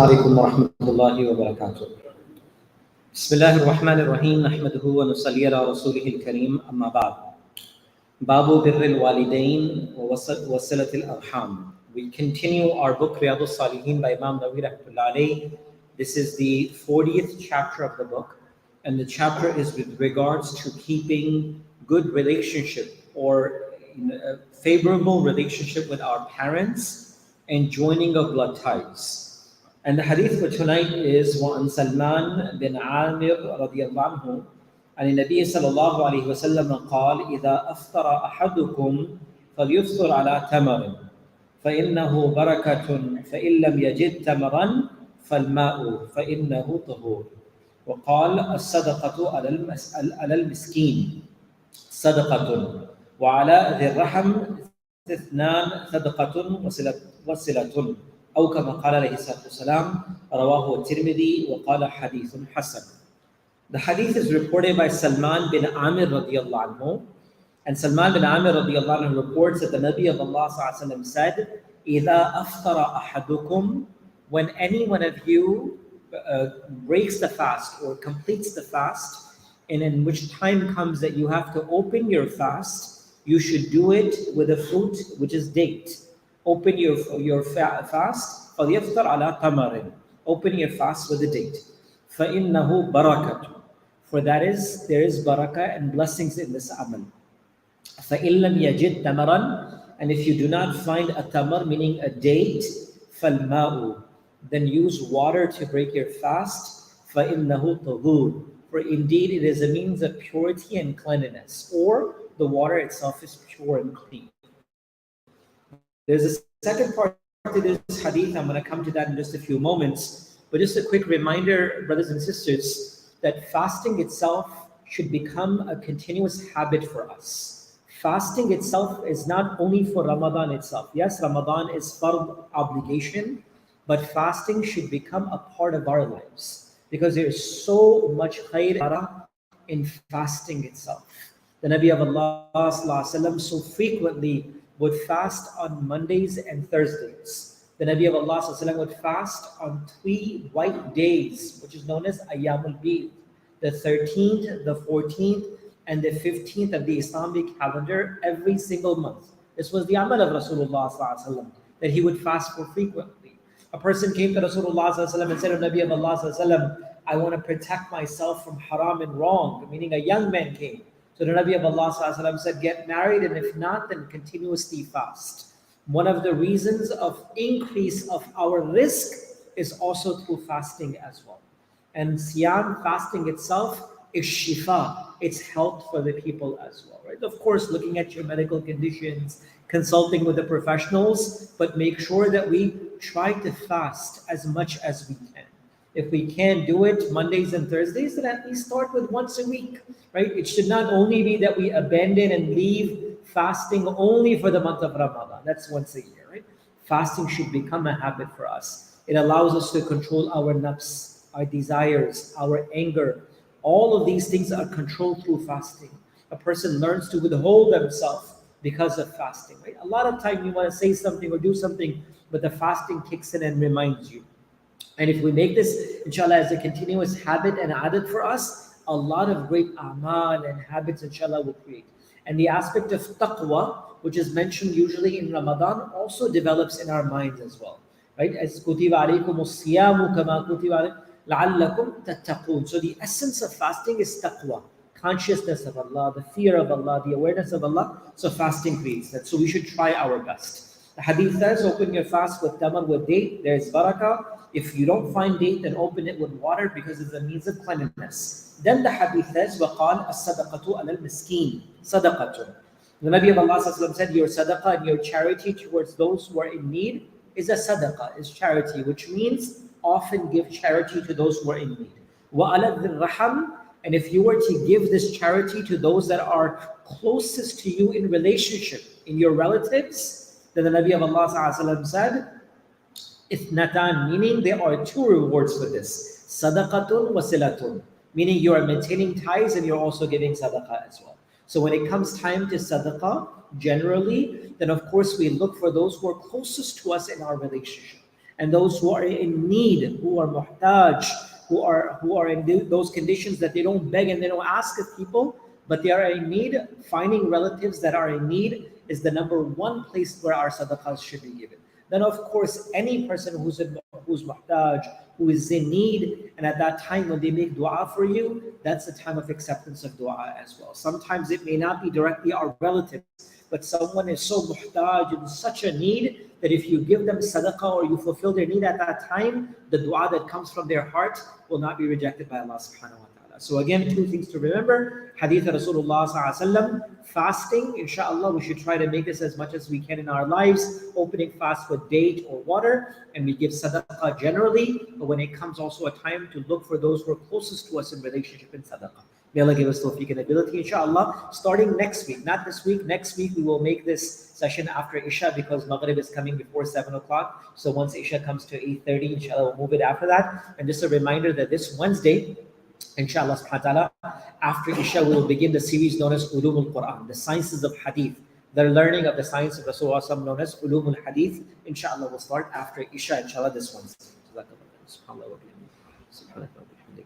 عليكم ورحمة الله وبركاته. بسم الله الرحمن الرحيم نحمده ونصلي على رسوله الكريم أما بعد. باب بر الوالدين وصلة الأرحام. We continue our book Riyad-us Saliheen by Imam Nawawi rahmatullahi alayhi. This is the 40th chapter of the book, and the chapter is with regards to keeping good relationship or a favorable relationship with our parents and joining of blood ties. And the hadith for tonight is وعن سلمان بن عامر رضي الله عنه عن النبي صلى الله عليه وسلم قال إذا أفطر أحدكم فليفطر على تمر فإنه بركة فإن لم يجد تمرا فالماء فإنه طهور. وقال الصدقة على المسكين صدقة وعلى ذي الرحم اثنان صدقة وصلة أو كما قال عليه الصلاة والسلام رواه الترمذي وقال حديث حسن. The hadith is reported by Salman bin Amir radiyallahu anhu, and Salman bin Amir radiyallahu anhu reports that the Nabi of Allah sallallahu alaihi wasallam said, إِذَا أَفْطَرَ أَحَدُكُمْ, when any one of you breaks the fast or completes the fast, and in which time comes that you have to open your fast, you should do it with a fruit which is date. Open your fast, فَلْيَفْطَرْ عَلَى تَمَرٍ, open your fast with a date. فَإِنَّهُ بَرَكَةٌ, for there is barakah and blessings in this amal. فَإِن لَمْ يَجِدْ تَمَرًا, and if you do not find a tamar, meaning a date, فَالْمَاءُ, then use water to break your fast. فَإِنَّهُ طَهُورٌ, for indeed it is a means of purity and cleanliness, or the water itself is pure and clean. There's a second part to this hadith. I'm going to come to that in just a few moments. But just a quick reminder, brothers and sisters, that fasting itself should become a continuous habit for us. Fasting itself is not only for Ramadan itself. Yes, Ramadan is fard obligation, but fasting should become a part of our lives because there is so much khair in fasting itself. The Nabi of Allah sallallahu alaihi wasallam so frequently would fast on Mondays and Thursdays. The Nabi of Allah sallallahu alaihi wasallam would fast on 3 white days, which is known as Ayyamul Bid, the 13th, the 14th, and the 15th of the Islamic calendar every single month. This was the amal of Rasulullah sallallahu alaihi wasallam, that he would fast for frequently. A person came to Rasulullah sallallahu alaihi wasallam and said to Nabi of Allah sallallahu alaihi wasallam, I want to protect myself from haram and wrong, meaning a young man came. So the Nabi of Allah said, get married, and if not, then continuously fast. One of the reasons of increase of our risk is also through fasting as well. And siyam, fasting itself, is shifa. It's health for the people as well, right? Of course, looking at your medical conditions, consulting with the professionals, but make sure that we try to fast as much as we can. If we can't do it Mondays and Thursdays, then at least start with once a week, right? It should not only be that we abandon and leave fasting only for the month of Ramadan. That's once a year, right? Fasting should become a habit for us. It allows us to control our nafs, our desires, our anger. All of these things are controlled through fasting. A person learns to withhold themselves because of fasting, right? A lot of time you want to say something or do something, but the fasting kicks in and reminds you. And if we make this, inshallah, as a continuous habit and adat for us, a lot of great amal and habits, inshallah, will create. And the aspect of taqwa, which is mentioned usually in Ramadan, also develops in our minds as well. Right? As kutiba alaykumus siyamu kama kutiba la'allakum tattaqun. So the essence of fasting is taqwa, consciousness of Allah, the fear of Allah, the awareness of Allah. So fasting creates that. So we should try our best. The hadith says, open your fast with tamar, with date. There is barakah. If you don't find date, then open it with water because it's a means of cleanliness. Then the hadith says, وَقَالَ الصَّدَقَةُ عَلَى الْمِسْكِينِ صَدَقَةٌ. The Nabi of Allah said, your sadaqah and your charity towards those who are in need is a sadaqah, is charity, which means often give charity to those who are in need. وَعَلَى ذِي الرَّحَمِ, and if you were to give this charity to those that are closest to you in relationship, in your relatives, then the Nabi of Allah said, Ithnatan, meaning there are 2 rewards for this. Sadaqatun wa silatun, meaning you are maintaining ties and you're also giving sadaqah as well. So when it comes time to sadaqah, generally, then of course we look for those who are closest to us in our relationship. And those who are in need, who are muhtaj, who are in those conditions that they don't beg and they don't ask of people, but they are in need, finding relatives that are in need is the number one place where our sadaqahs should be given. Then of course, any person who's muhtaj, who is in need, and at that time when they make dua for you, that's the time of acceptance of dua as well. Sometimes it may not be directly our relatives, but someone is so muhtaj, in such a need, that if you give them sadaqah or you fulfill their need at that time, the dua that comes from their heart will not be rejected by Allah subhanahu wa ta'ala. So again, two things to remember. Hadith of Rasulullah sallallahu alaihi wasallam, fasting, inshallah, we should try to make this as much as we can in our lives, opening fast with date or water, and we give sadaqah generally, but when it comes also a time to look for those who are closest to us in relationship in sadaqah. May Allah give us tawfiq and ability, inshallah. Starting next week, not this week, next week we will make this session after Isha because Maghrib is coming before 7 o'clock. So once Isha comes to 8:30, inshallah, we'll move it after that. And just a reminder that this Wednesday, inshallah subhanahu wa ta'ala, after Isha, we will begin the series known as Ulumul Quran, the sciences of Hadith. The learning of the science of Rasulullah known as Ulumul Hadith. Inshallah, will start after Isha, inshallah, this Wednesday.